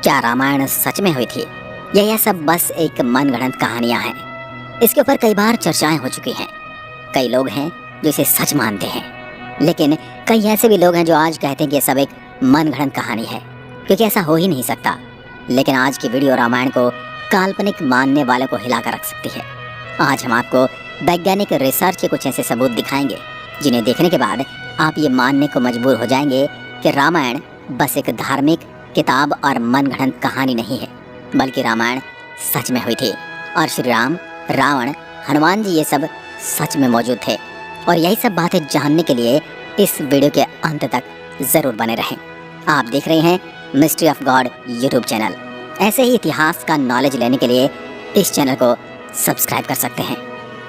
क्या रामायण सच में हुई थी या यह सब बस एक मनगढ़ंत कहानियां हैं? इसके ऊपर कई बार चर्चाएं हो चुकी हैं। कई लोग हैं जो इसे सच मानते हैं, लेकिन कई ऐसे भी लोग हैं जो आज कहते हैं कि यह सब एक मनगढ़ंत कहानी है, क्योंकि ऐसा हो ही नहीं सकता। लेकिन आज की वीडियो रामायण को काल्पनिक मानने वालों को हिलाकर रख सकती है। आज हम आपको वैज्ञानिक रिसर्च के कुछ ऐसे सबूत दिखाएंगे जिन्हें देखने के बाद आप ये मानने को मजबूर हो जाएंगे कि रामायण बस एक धार्मिक किताब और मनगढ़ंत कहानी नहीं है, बल्कि रामायण सच में हुई थी और श्री राम, रावण, हनुमान जी ये सब सच में मौजूद थे। और यही सब बातें जानने के लिए इस वीडियो के अंत तक जरूर बने रहें। आप देख रहे हैं mystery of God YouTube channel. ऐसे ही इतिहास का नॉलेज लेने के लिए इस चैनल को सब्सक्राइब कर सकते हैं।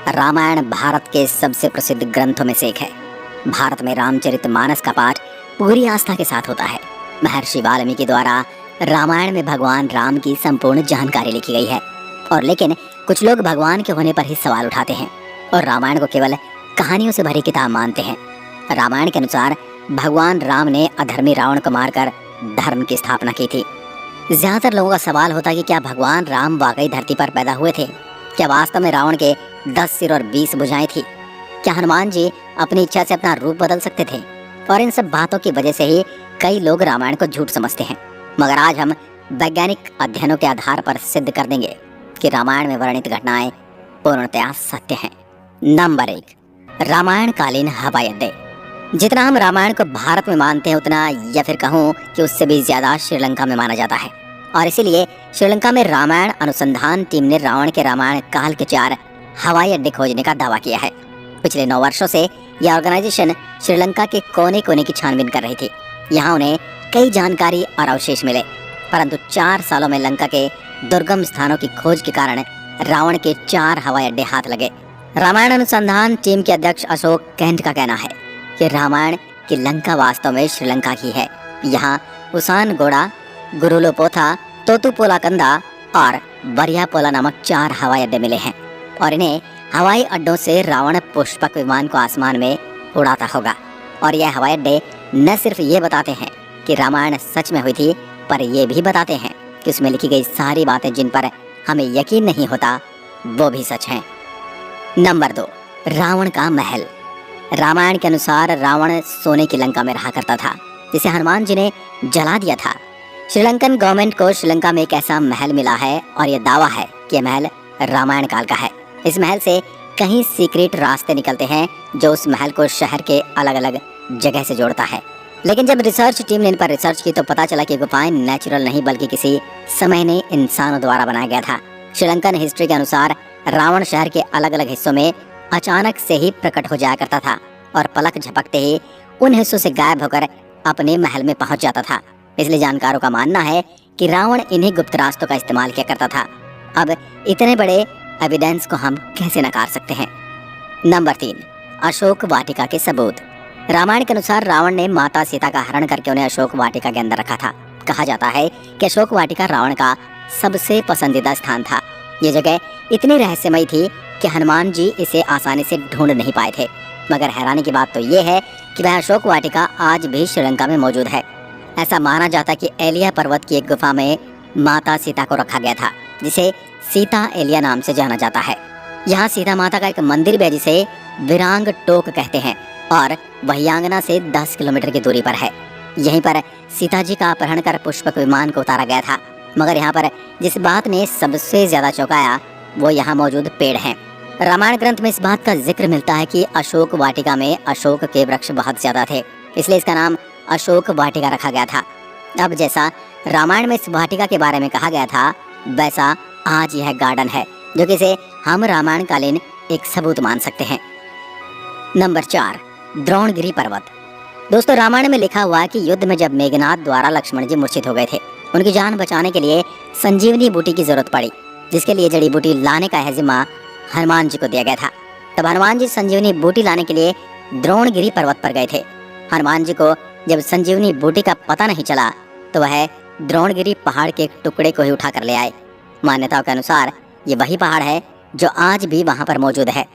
रामायण भारत के सबसे प्रसिद्ध ग्रंथों में से एक है। भारत में रामचरितमानस का पाठ पूरी आस्था के साथ होता है। महर्षि वाल्मीकि द्वारा रामायण में भगवान राम की संपूर्ण जानकारी लिखी गई है। और लेकिन कुछ लोग भगवान के होने पर ही सवाल उठाते हैं और रामायण को केवल कहानियों से भरी किताब मानते हैं। रामायण के अनुसार भगवान राम ने अधर्मी रावण को मारकर धर्म की स्थापना की थी। ज्यादातर लोगों का सवाल होता है कि क्या भगवान राम वाकई धरती पर पैदा हुए थे? क्या वास्तव में रावण के 10 सिर और 20 भुजाएं थी? क्या हनुमान जी अपनी इच्छा से अपना रूप बदल सकते थे? और इन सब बातों की वजह से ही कई लोग रामायण को झूठ समझते हैं। मगर आज हम वैज्ञानिक अध्ययनों के आधार पर सिद्ध कर देंगे कि रामायण में वर्णित घटनाएं पूर्णतया सत्य हैं। नंबर 1, रामायण कालीन हवाई अड्डे। जितना हम रामायण को भारत में मानते हैं, उतना या फिर कहूँ कि उससे भी ज्यादा श्रीलंका में माना जाता है। और इसीलिए श्रीलंका में रामायण अनुसंधान टीम ने रावण के रामायण काल के 4 हवाई अड्डे खोजने का दावा किया है। पिछले 9 वर्षों से यह ऑर्गेनाइजेशन श्रीलंका के कोने कोने की छानबीन कर रही थी। यहाँ उन्हें कई जानकारी और अवशेष मिले, परंतु 4 सालों में लंका के दुर्गम स्थानों की खोज के कारण रावण के 4 हवाई अड्डे हाथ लगे। रामायण अनुसंधान टीम के अध्यक्ष अशोक कैंट का कहना है कि रामायण की लंका वास्तव में श्रीलंका की है। यहाँ उसान गोड़ा, गुरुलोपोथा, तोतुपोलाकंदा और बरियापोला नामक 4 हवाई अड्डे मिले हैं और इन्हें हवाई अड्डों से रावण पुष्पक विमान को आसमान में उड़ाता होगा। और यह हवाई अड्डे न सिर्फ ये बताते हैं कि रामायण सच में हुई थी, पर यह भी बताते हैं कि उसमें लिखी गई सारी बातें जिन पर हमें यकीन नहीं होता, वो भी सच हैं। नंबर 2, रावण का महल। रामायण के अनुसार रावण सोने की लंका में रहा करता था, जिसे हनुमान जी ने जला दिया था। श्रीलंकन गवर्नमेंट को श्रीलंका में एक ऐसा महल मिला है और यह दावा है कि यह महल रामायण काल का है। इस महल से कहीं सीक्रेट रास्ते निकलते हैं जो उस महल को शहर के अलग अलग जगह से जोड़ता है। लेकिन जब रिसर्च टीम ने इन पर रिसर्च की तो पता चला कि गुफाएं नेचुरल नहीं बल्कि किसी समय ने इंसानों द्वारा बनाया गया था। श्रीलंकन हिस्ट्री के अनुसार रावण शहर के अलग अलग हिस्सों में अचानक से ही प्रकट हो जाया करता था और पलक झपकते ही उन हिस्सों से गायब होकर अपने महल में पहुंच जाता था। इसलिए जानकारों का मानना है कि रावण इन्हीं गुप्त रास्तों का इस्तेमाल किया करता था। अब इतने बड़े एविडेंस को हम कैसे नकार सकते हैं? नंबर 3, अशोक वाटिका के सबूत। रामायण के अनुसार रावण ने माता सीता का हरण करके उन्हें अशोक वाटिका के अंदर रखा था। कहा जाता है कि अशोक वाटिका रावण का सबसे पसंदीदा स्थान था। ये जगह इतनी रहस्यमयी थी कि हनुमान जी इसे आसानी से ढूंढ नहीं पाए थे। मगर हैरानी की बात तो ये है कि वह अशोक वाटिका आज भी श्रीलंका में मौजूद है। ऐसा माना जाता है कि एलिया पर्वत की एक गुफा में माता सीता को रखा गया था, जिसे सीता एलिया नाम से जाना जाता है। यहाँ सीता माता का एक मंदिर भी है जिसे विरांग टोक कहते हैं और वही आंगना से 10 किलोमीटर की दूरी पर है। यहीं पर सीता जी का अपहरण कर पुष्पक विमान को उतारा गया था। मगर यहाँ पर जिस बात ने सबसे ज्यादा चौंकाया वो यहाँ मौजूद पेड़ हैं। रामायण ग्रंथ में इस बात का जिक्र मिलता है कि अशोक वाटिका में अशोक के वृक्ष बहुत ज्यादा थे, इसलिए इसका नाम अशोक वाटिका रखा गया था। अब जैसा रामायण में इस वाटिका के बारे में कहा गया था, वैसा आज यह गार्डन है, जो कि इसे हम रामायण कालीन एक सबूत मान सकते हैं। नंबर 4, द्रोणगिरी पर्वत। दोस्तों, रामायण में लिखा हुआ है कि युद्ध में जब मेघनाद द्वारा लक्ष्मण जी मूर्छित हो गए थे, उनकी जान बचाने के लिए संजीवनी बूटी की जरूरत पड़ी, जिसके लिए जड़ी बूटी लाने का जिम्मा हनुमान जी को दिया गया था। तब हनुमान जी संजीवनी बूटी लाने के लिए द्रोणगिरी पर्वत पर गए थे। हनुमान जी को जब संजीवनी बूटी का पता नहीं चला तो वह द्रोणगिरी पहाड़ के एक टुकड़े को ही उठा कर ले आए। मान्यताओं के अनुसार ये वही पहाड़ है जो आज भी वहाँ पर मौजूद है।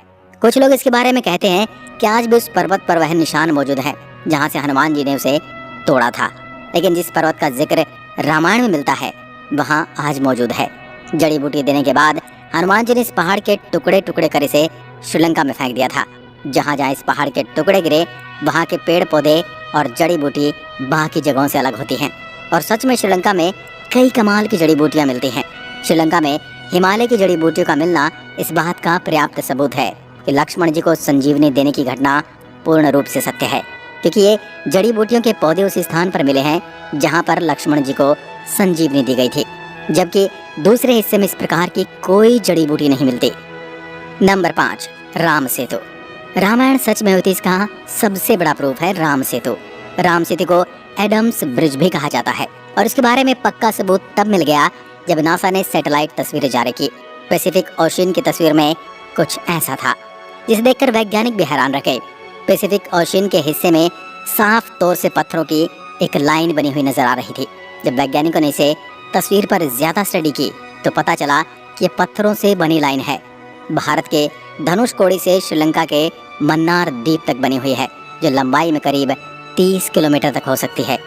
कुछ लोग इसके बारे में कहते हैं कि आज भी उस पर्वत पर वह निशान मौजूद है जहाँ से हनुमान जी ने उसे तोड़ा था। लेकिन जिस पर्वत का जिक्र रामायण में मिलता है वहाँ आज मौजूद है। जड़ी बूटी देने के बाद हनुमान जी ने इस पहाड़ के टुकड़े टुकड़े कर इसे श्रीलंका में फेंक दिया था। जहाँ जहाँ इस पहाड़ के टुकड़े गिरे वहाँ के पेड़ पौधे और जड़ी बूटी बाकी जगहों से अलग होती हैं। और सच में श्रीलंका में कई कमाल की जड़ी बूटियाँ मिलती हैं। श्रीलंका में हिमालय की जड़ी बूटियों का मिलना इस बात का पर्याप्त सबूत है कि लक्ष्मण जी को संजीवनी देने की घटना पूर्ण रूप से सत्य है, क्योंकि ये जड़ी बूटियों के पौधे उस स्थान पर मिले हैं जहाँ पर लक्ष्मण जी को संजीवनी दी गई थी, जबकि दूसरे हिस्से में इस प्रकार की कोई जड़ी बूटी नहीं मिलती। नंबर 5, राम सेतु। रामायण सच में होती इसका सबसे बड़ा प्रूफ है राम सेतु। राम सेतु को एडम्स ब्रिज भी कहा जाता है और इसके बारे में पक्का सबूत तब मिल गया जब नासा ने सैटेलाइट तस्वीरें जारी की। पैसिफिक ओशियन की तस्वीर में कुछ ऐसा था जिसे देखकर वैज्ञानिक भी हैरान रह गए। पैसिफिक ओशियन के हिस्से में साफ तौर से पत्थरों की एक लाइन बनी हुई नजर आ रही थी। जब वैज्ञानिकों ने इसे तस्वीर पर ज्यादा स्टडी की तो पता चला कि ये पत्थरों से बनी लाइन है। भारत के धनुषकोडी से श्रीलंका के मन्नार द्वीप तक बनी हुई है, जो लंबाई में करीब 30 किलोमीटर तक हो सकती है।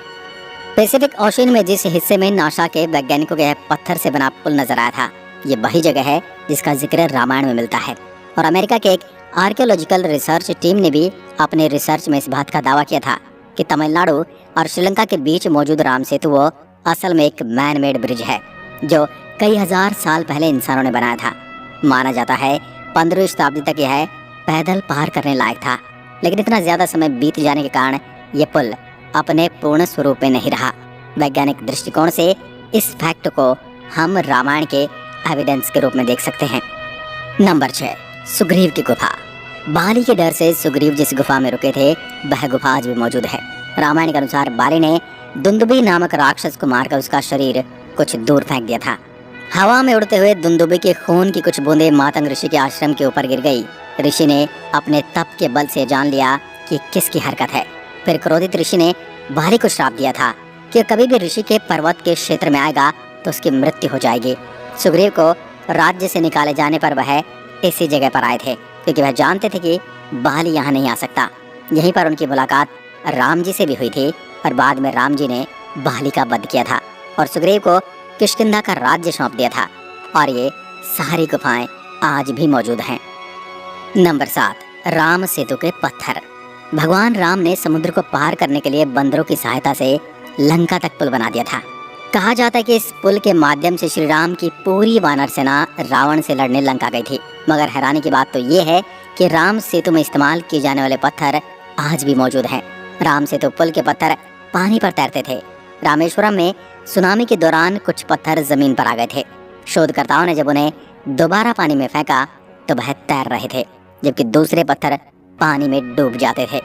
पैसिफिक ओशियन में जिस हिस्से में नासा के वैज्ञानिकों के पत्थर से बना पुल नजर आया था, ये वही जगह है जिसका जिक्र रामायण में मिलता है। और अमेरिका के एक आर्कियोलॉजिकल रिसर्च टीम ने भी अपने रिसर्च में इस बात का दावा किया था कि तमिलनाडु और श्रीलंका के बीच मौजूद राम सेतु वो असल में एक मैन मेड ब्रिज है जो कई हजार साल पहले इंसानों ने बनाया था। माना जाता है 15वीं शताब्दी तक यह पैदल पार करने लायक था, लेकिन इतना ज्यादा समय बीत जाने के कारण यह पुल अपने पूर्ण स्वरूप में नहीं रहा। वैज्ञानिक दृष्टिकोण से इस फैक्ट को हम रामायण के एविडेंस के रूप में देख सकते हैं। नंबर 6, सुग्रीव की गुफा। बाली के डर से सुग्रीव जिस गुफा में रुके थे वह गुफा आज भी मौजूद है। रामायण के अनुसार बाली ने दुंदुभी नामक राक्षस को मारकर उसका शरीर कुछ दूर फेंक दिया था। हवा में उड़ते हुए दुंदुभी के खून की कुछ बूंदें मातंग ऋषि के आश्रम के ऊपर गिर गई। ऋषि ने अपने तप के बल से जान लिया कि किसकी हरकत है। फिर क्रोधित ऋषि ने बाली को श्राप दिया था कि कभी भी ऋषि के पर्वत के क्षेत्र में आएगा तो उसकी मृत्यु हो जाएगी। सुग्रीव को राज्य से निकाले जाने पर वह इसी जगह पर आए थे, क्योंकि वह जानते थे कि बाली यहाँ नहीं आ सकता। यहीं पर उनकी मुलाकात राम जी से भी हुई थी और बाद में राम जी ने बाली का वध किया था और सुग्रीव को किष्किंधा का राज्य सौंप दिया था। और ये सारी गुफाएं आज भी मौजूद हैं। नंबर 7, राम सेतु के पत्थर। भगवान राम ने समुद्र को पार करने के लिए बंदरों की सहायता से लंका तक पुल बना दिया था। कहा जाता है कि इस पुल के माध्यम से श्री राम की पूरी वानर सेना रावण से लड़ने लंका गई थी। मगर हैरानी की बात तो ये है कि राम सेतु में इस्तेमाल किए जाने वाले पत्थर आज भी मौजूद हैं। राम सेतु पुल के पत्थर पानी पर तैरते थे। रामेश्वरम में सुनामी के दौरान कुछ पत्थर जमीन पर आ गए थे। शोधकर्ताओं ने जब उन्हें दोबारा पानी में फेंका तो वह तैर रहे थे, जबकि दूसरे पत्थर पानी में डूब जाते थे।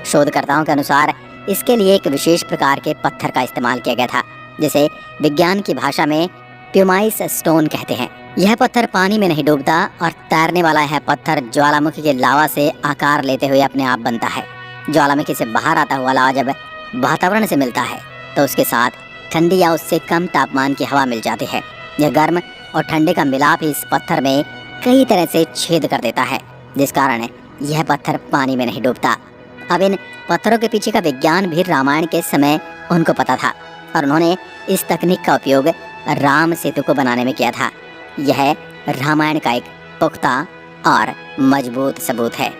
शोधकर्ताओं के अनुसार इसके लिए एक विशेष प्रकार के पत्थर का इस्तेमाल किया गया था, जिसे विज्ञान की भाषा में प्यूमाइस स्टोन कहते हैं। यह पत्थर पानी में नहीं डूबता और तैरने वाला यह पत्थर ज्वालामुखी के लावा से आकार लेते हुए अपने आप बनता है। ज्वालामुखी से बाहर आता हुआ लावा जब वातावरण से मिलता है तो उसके साथ ठंडी या उससे कम तापमान की हवा मिल जाती है। यह गर्म और ठंडे का मिलाप इस पत्थर में कई तरह से छेद कर देता है, जिस कारण यह पत्थर पानी में नहीं डूबता। अब इन पत्थरों के पीछे का विज्ञान भी रामायण के समय उनको पता था और उन्होंने इस तकनीक का उपयोग राम सेतु को बनाने में किया था। यह रामायण का एक पुख्ता और मजबूत सबूत है।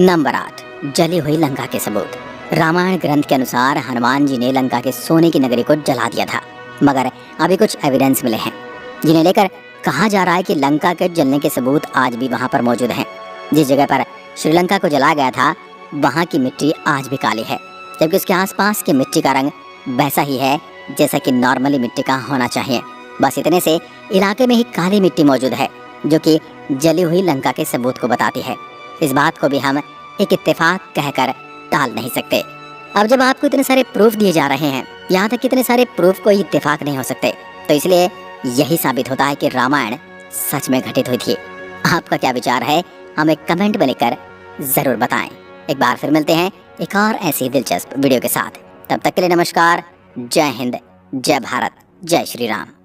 नंबर 8, जली हुई लंका के सबूत। रामायण ग्रंथ के अनुसार हनुमान जी ने लंका के सोने की नगरी को जला दिया था, मगर अभी कुछ एविडेंस मिले हैं जिन्हें लेकर कहा जा रहा है कि लंका के जलने के सबूत आज भी वहां पर मौजूद हैं। जिस जगह पर श्रीलंका को जलाया गया था वहां की मिट्टी आज भी काली है, जबकि उसके आसपास की मिट्टी का रंग वैसा ही है जैसा कि नॉर्मली मिट्टी का होना चाहिए। बस इतने से इलाके में ही काली मिट्टी मौजूद है, जो कि जली हुई लंका के सबूत को बताती है। इस बात को भी हम एक इत्तेफाक कहकर टाल नहीं सकते। अब जब आपको इतने सारे प्रूफ दिए जा रहे हैं, यहाँ तक कितने सारे प्रूफ कोई इत्तेफाक नहीं हो सकते, तो इसलिए यही साबित होता है कि रामायण सच में घटित हुई थी। आपका क्या विचार है, हमें कमेंट में लिखकर जरूर बताएं। एक बार फिर मिलते हैं एक और ऐसी दिलचस्प वीडियो के साथ। तब तक के लिए नमस्कार। जय हिंद, जय भारत, जय श्री राम।